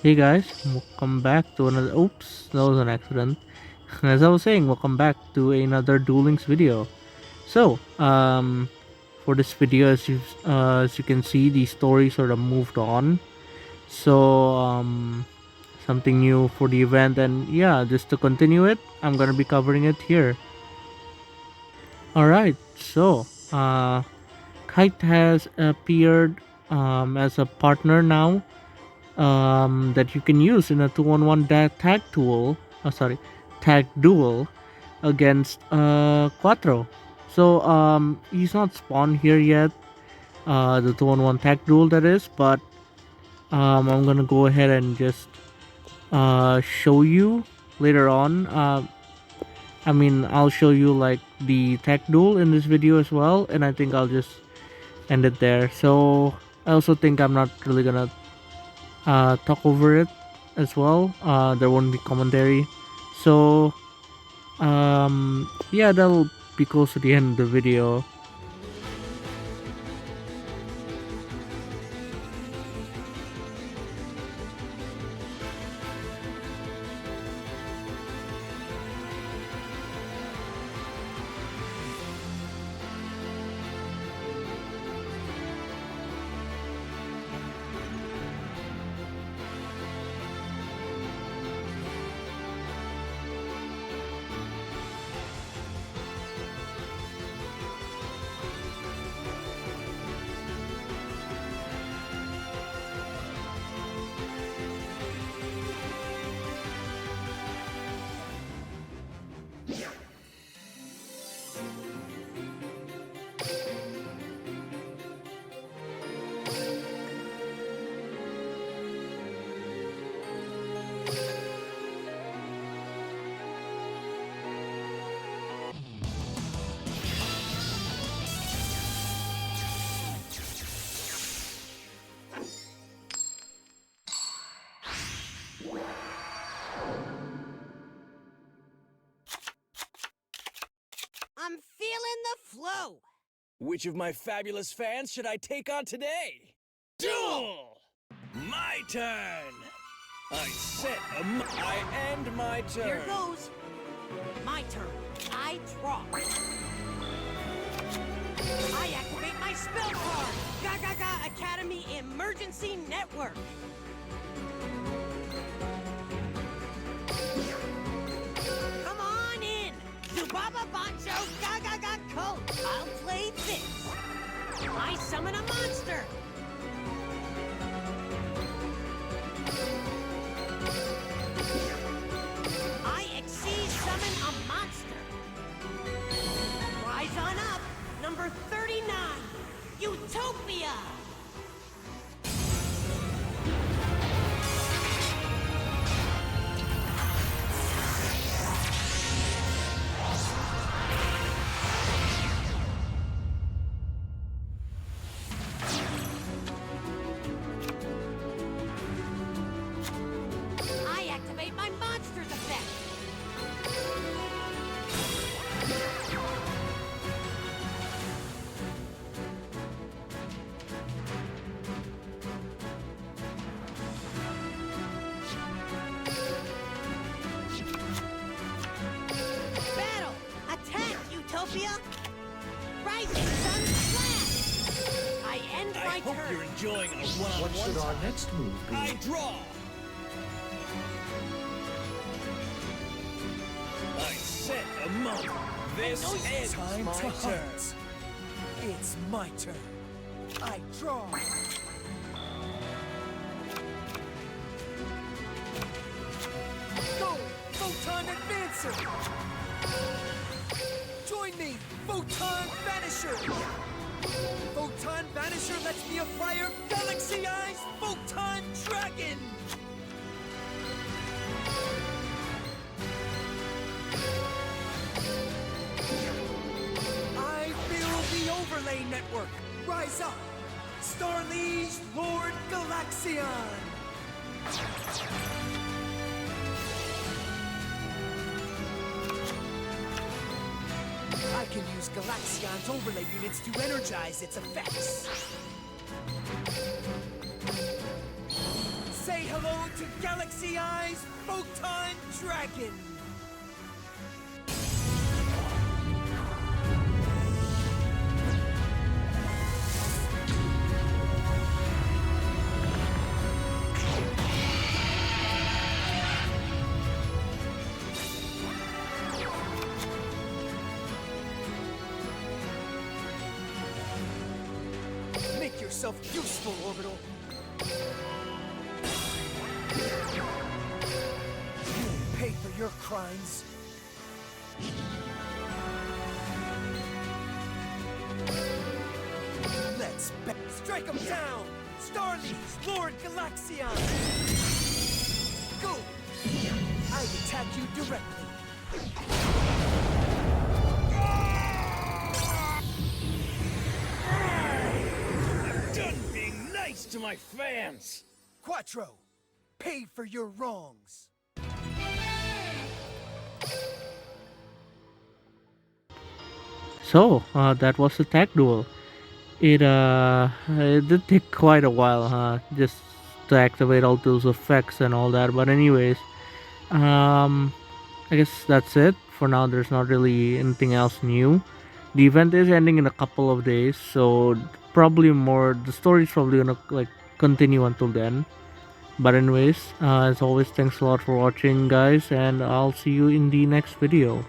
Hey guys, welcome back to another. Oops, that was an accident. As I was saying, welcome back to another Duel Links video. So, for this video, as you can see, the story sort of moved on. So, something new for the event, and yeah, just to continue it, I'm gonna be covering it here. All right, so Kite has appeared as a partner now that you can use in a 2-on-1 tag tool. Sorry, tag duel against Quattro. So he's not spawned here yet. The 2-on-1 tag duel that is, but I'm gonna go ahead and just show you later on. I'll show you like the tag duel in this video as well, and I think I'll just end it there. So I also think I'm not really gonna talk over it as well. There won't be commentary. So yeah, that'll be close to the end of the video. I'm feeling the flow! Which of my fabulous fans should I take on today? Duel! My turn! I end my turn. Here goes. My turn. I draw. I activate my spell card. Gaga Academy Emergency Network. Come on in. Zubaba Bancho Gaga Coat. I'll play this. I summon a monster. I exceed summon a monster. Rise on up, number 39, Utopia! I activate my monster's effect. Battle! Attack, Utopia! Rising Sun Slash! I end I my hope turn. you're enjoying a What one-on-one. should our next move be? I draw. I set a monk. This is Time my to turn. hunt. It's my turn. I draw. Go, Photon Advancer. Join me, Photon Vanisher. Photon Vanisher lets me acquire Galaxy Eyes Photon Dragon. I build the overlay network. Rise up, Star Liege Lord Galaxion. I can use Galaxion's overlay units to energize its effects. Say hello to Galaxy Eyes Photon Dragon! Make yourself useful, Orbital! You pay for your crimes. Strike him down! Starlies, Lord Galaxion! Go! I attack you directly. I'm done being nice to my fans! Quattro, pay for your wrongs. So, that was the tag duel. It did take quite a while, just to activate all those effects and all that. But anyways, um, I guess that's it for now. There's not really anything else new. The event is ending in a couple of days, so probably more. The story's probably gonna like continue until then. But anyways, as always, thanks a lot for watching, guys, and I'll see you in the next video.